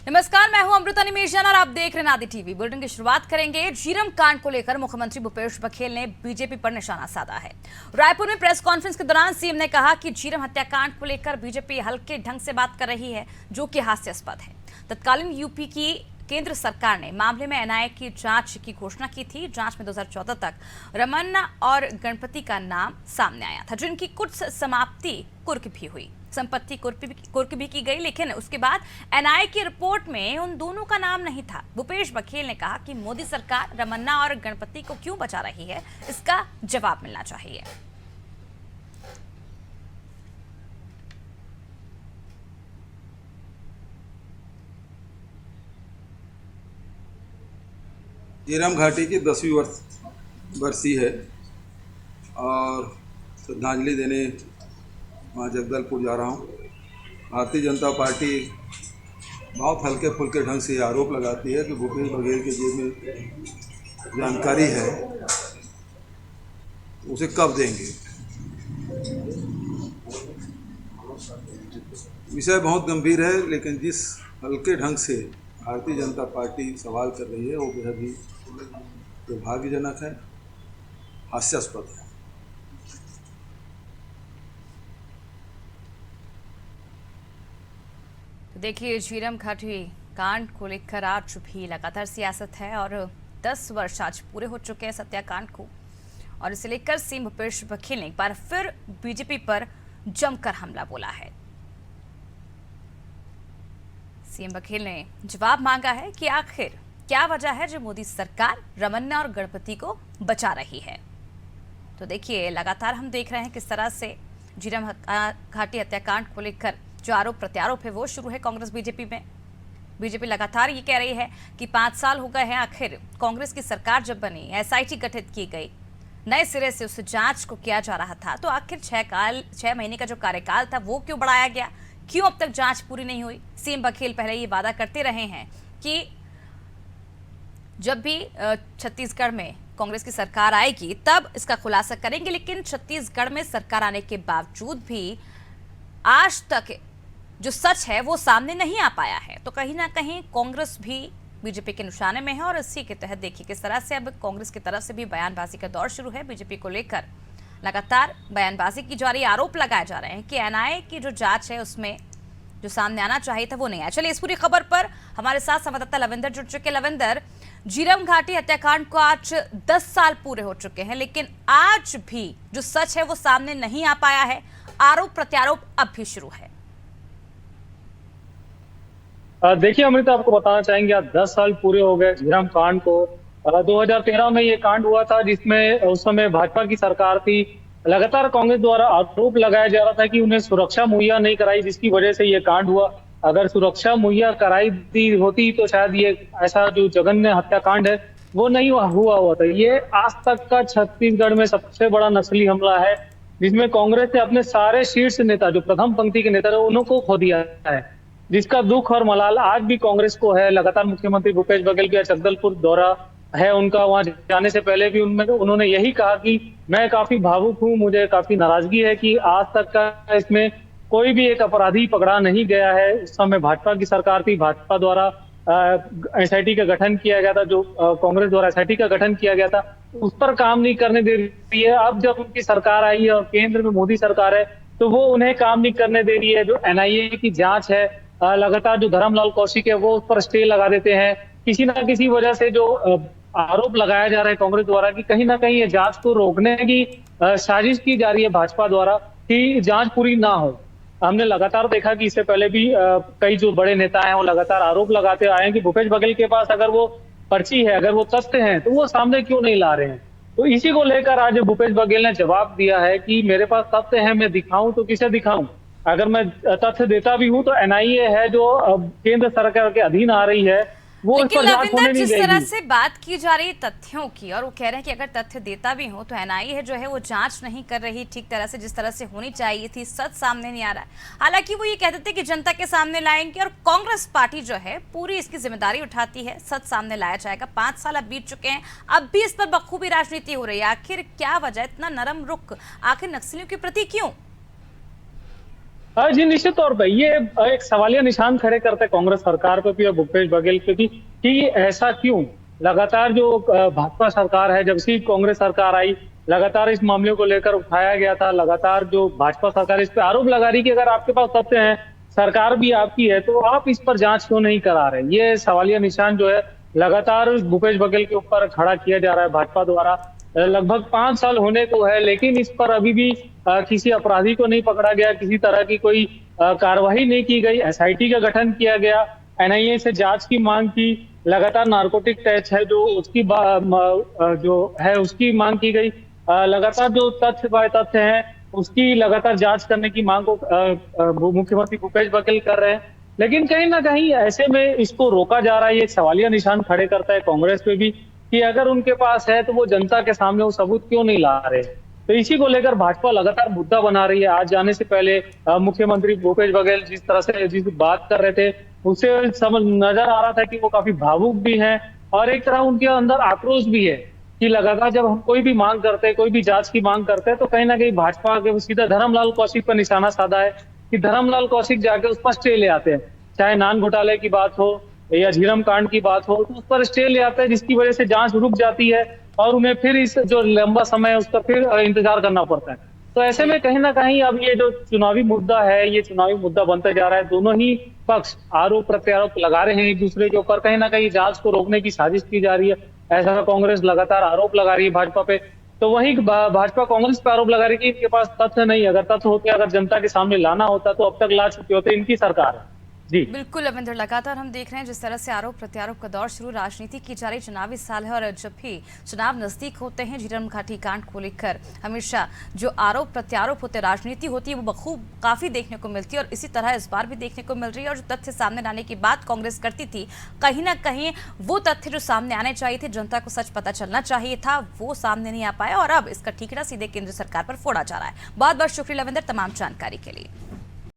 नमस्कार, मैं हूं अमृता निमेशजन और आप देख रहे हैं नादी टीवी। बुलेटिन की शुरुआत करेंगे। झीरम कांड को लेकर मुख्यमंत्री भूपेश बघेल ने बीजेपी पर निशाना साधा है। रायपुर में प्रेस कॉन्फ्रेंस के दौरान सीएम ने कहा कि झीरम हत्याकांड को लेकर बीजेपी हल्के ढंग से बात कर रही है, जो कि हास्यास्पद है। तत्कालीन यूपी की केंद्र सरकार ने मामले में एनआईए की जांच की घोषणा की थी। जांच में 2014 तक रमन्ना और गणपति का नाम सामने आया था, जिनकी कुछ समाप्ति कुर्क भी हुई, संपत्ति कुर्क भी की गई, लेकिन उसके बाद एनआईए की रिपोर्ट में उन दोनों का नाम नहीं था। भूपेश बघेल ने कहा कि मोदी सरकार रमन्ना और गणपति को क्यों बचा रही है, इसका जवाब मिलना चाहिए। झीरम घाटी की 10वीं बरसी है और श्रद्धांजलि देने वहाँ जगदलपुर जा रहा हूँ। भारतीय जनता पार्टी बहुत हल्के फुल्के ढंग से आरोप लगाती है कि भूपेश बघेल के जेब में जानकारी है, उसे कब देंगे। विषय बहुत गंभीर है, लेकिन जिस हल्के ढंग से भारतीय जनता पार्टी सवाल कर रही है वो बेहद ही दुर्भाग्यजनक है, हास्यास्पद है। देखिए, झीरम घाटी कांड को लेकर आज भी लगातार सियासत है और 10 वर्ष आज पूरे हो चुके हैं हत्याकांड को, और इसे लेकर सीएम भूपेश बघेल ने एक बार फिर बीजेपी पर जमकर हमला बोला है। सीएम बघेल ने जवाब मांगा है कि आखिर क्या वजह है जो मोदी सरकार रमन्ना और गणपति को बचा रही है। तो देखिए, लगातार हम देख रहे हैं किस तरह से झीरम घाटी हत्याकांड को लेकर जो आरोप प्रत्यारोप है वो शुरू है कांग्रेस बीजेपी में। बीजेपी लगातार ये कह रही है कि 5 साल हो गए हैं, आखिर कांग्रेस की सरकार जब बनी, एसआईटी गठित की गई, नए सिरे से उस जांच को किया जा रहा था, तो आखिर 6 महीने का जो कार्यकाल था वो क्यों बढ़ाया गया, क्यों अब तक जांच पूरी नहीं हुई। सीएम बघेल पहले ये वादा करते रहे हैं कि जब भी छत्तीसगढ़ में कांग्रेस की सरकार आएगी तब इसका खुलासा करेंगे, लेकिन छत्तीसगढ़ में सरकार आने के बावजूद भी आज तक जो सच है वो सामने नहीं आ पाया है। तो कहीं ना कहीं कांग्रेस भी बीजेपी के निशाने में है, और इसी के तहत देखिए किस तरह से अब कांग्रेस की तरफ से भी बयानबाजी का दौर शुरू है। बीजेपी को लेकर लगातार बयानबाजी की जा रही, आरोप लगाए जा रहे हैं कि एनआईए की जो जांच है उसमें जो सामने आना चाहिए था वो नहीं आया। चलिए, इस पूरी खबर पर हमारे साथ संवाददाता लविंदर जुड़ चुके। लविंदर, झीरम घाटी हत्याकांड को आज 10 साल पूरे हो चुके हैं, लेकिन आज भी जो सच है वो सामने नहीं आ पाया है, आरोप प्रत्यारोप अब भी शुरू है। देखिए अमृता, आपको बताना चाहेंगे आज 10 साल पूरे हो गए झीरम कांड को। 2013 में ये कांड हुआ था, जिसमें उस समय भाजपा की सरकार थी। लगातार कांग्रेस द्वारा आरोप लगाया जा रहा था कि उन्हें सुरक्षा मुहैया नहीं कराई, जिसकी वजह से ये कांड हुआ। अगर सुरक्षा मुहैया कराई दी होती तो शायद ये ऐसा जो जघन्य हत्याकांड है वो नहीं हुआ होता। ये आज तक का छत्तीसगढ़ में सबसे बड़ा नस्ली हमला है, जिसमें कांग्रेस ने अपने सारे शीर्ष नेता, जो प्रथम पंक्ति के नेता है, उनको खो दिया है, जिसका दुख और मलाल आज भी कांग्रेस को है। लगातार मुख्यमंत्री भूपेश बघेल का जगदलपुर दौरा है उनका, वहां जाने से पहले भी उन्होंने यही कहा कि मैं काफी भावुक हूं, मुझे काफी नाराजगी है कि आज तक का इसमें कोई भी एक अपराधी पकड़ा नहीं गया है। उस समय भाजपा की सरकार थी, भाजपा द्वारा एसआईटी का गठन किया गया था, जो कांग्रेस द्वारा एसआईटी का गठन किया गया था, उस पर काम नहीं करने दे रही है। अब जब उनकी सरकार आई है और केंद्र में मोदी सरकार है, तो वो उन्हें काम नहीं करने दे रही है। जो एनआईए की जांच है, लगातार जो धर्मलाल कौशिक है वो उस पर स्टे लगा देते हैं। किसी ना किसी वजह से जो आरोप लगाया जा रहा है कांग्रेस द्वारा कि कहीं ना कहीं ये जांच को रोकने की साजिश की जा रही है भाजपा द्वारा कि जांच पूरी ना हो। हमने लगातार देखा कि इससे पहले भी कई जो बड़े नेता हैं वो लगातार आरोप लगाते आए हैं कि भूपेश बघेल के पास अगर वो पर्ची है, अगर वो तथ्य हैं, तो वो सामने क्यों नहीं ला रहे हैं। तो इसी को लेकर आज भूपेश बघेल ने जवाब दिया है कि मेरे पास तथ्य है, मैं दिखाऊं तो किसे दिखाऊं। अगर मैं तथ्य देता भी हूं तो एनआईए है जो केंद्र सरकार के अधीन आ रही है, वो लेकिन लविंदर, जिस तरह से बात की जा रही है तथ्यों की, और वो कह रहे हैं कि अगर तथ्य देता भी हो तो एनआईए जो है वो जांच नहीं कर रही ठीक तरह से, जिस तरह से होनी चाहिए थी, सच सामने नहीं आ रहा है। हालांकि वो ये कहते थे कि जनता के सामने लाएंगे, और कांग्रेस पार्टी जो है पूरी इसकी जिम्मेदारी उठाती है, सच सामने लाया जाएगा। 5 साल अब बीत चुके हैं, अब भी इस पर बखूबी राजनीति हो रही है। आखिर क्या वजह, इतना नरम रुख आखिर नक्सलियों के प्रति क्यों? जी निश्चित तौर पे ये एक सवालिया निशान खड़े करते हैं कांग्रेस सरकार पे भी और भूपेश बघेल पे भी कि ऐसा क्यों लगातार जो भाजपा सरकार है, जब से कांग्रेस सरकार आई, लगातार इस मामले को लेकर उठाया गया था। लगातार जो भाजपा सरकार इस पे आरोप लगा रही कि अगर आपके पास तथ्य हैं, सरकार भी आपकी है, तो आप इस पर जांच क्यों नहीं करा रहे। ये सवालिया निशान जो है लगातार भूपेश बघेल के ऊपर खड़ा किया जा रहा है भाजपा द्वारा। लगभग 5 साल होने को है, लेकिन इस पर अभी भी किसी अपराधी को नहीं पकड़ा गया, किसी तरह की कोई कार्रवाई नहीं की गई। एसआईटी का गठन किया गया, एनआईए से जांच की मांग की, लगातार नारकोटिक टैच है जो उसकी जो है उसकी मांग की गई। लगातार जो तथ्य बाय तथ्य हैं उसकी लगातार जांच करने की मांग को मुख्यमंत्री भूपेश बघेल कर रहे हैं। लेकिन कहीं ना कहीं ऐसे में इसको रोका जा रहा है। ये एक सवालिया निशान खड़े करता है कांग्रेस पे भी कि अगर उनके पास है तो वो जनता के सामने वो सबूत क्यों नहीं ला रहे। तो इसी को लेकर भाजपा लगातार मुद्दा बना रही है। आज जाने से पहले मुख्यमंत्री भूपेश बघेल जिस बात कर रहे थे उससे समझ नजर आ रहा था कि वो काफी भावुक भी हैं और एक तरह उनके अंदर आक्रोश भी है कि लगातार जब हम कोई भी मांग करते हैं, कोई भी जांच की मांग करते हैं, तो कहीं ना कहीं भाजपा के सीधा धर्मलाल कौशिक पर निशाना साधा है कि धर्मलाल कौशिक जाके उस पर स्टे ले आते हैं। चाहे नान घोटाले की बात हो या झीरम कांड की बात हो, तो उस पर स्टे ले आते हैं, जिसकी वजह से जांच रुक जाती है और उन्हें फिर इस जो लंबा समय है उसका फिर इंतजार करना पड़ता है। तो ऐसे में कहीं ना कहीं अब ये जो चुनावी मुद्दा है, ये चुनावी मुद्दा बनता जा रहा है। दोनों ही पक्ष आरोप प्रत्यारोप लगा रहे हैं एक दूसरे के ऊपर। कहीं ना कहीं जांच को रोकने की साजिश की जा रही है, ऐसा कांग्रेस लगातार आरोप लगा रही है भाजपा पे। तो वहीं भाजपा कांग्रेस पे आरोप लगा रही है कि इनके पास तथ्य नहीं। अगर तथ्य होते, अगर जनता के सामने लाना होता तो अब तक ला चुके होते। इनकी सरकार है। जी बिल्कुल अविंदर, लगातार हम देख रहे हैं जिस तरह से आरोप प्रत्यारोप का दौर शुरू, राजनीति की जा रही, चुनावी साल है और जब भी चुनाव नजदीक होते हैं झीरम घाटी कांड को लेकर हमेशा जो आरोप प्रत्यारोप होते, राजनीति होती है, वो बखूब काफी देखने को मिलती है और इसी तरह इस बार भी देखने को मिल रही है। और जो तथ्य सामने लाने की बात कांग्रेस करती थी, कहीं ना कहीं वो तथ्य जो सामने आने चाहिए थे, जनता को सच पता चलना चाहिए था, वो सामने नहीं आ पाया और अब इसका ठीकरा सीधे केंद्र सरकार पर फोड़ा जा रहा है। बहुत बहुत शुक्रिया लविंदर तमाम जानकारी के लिए।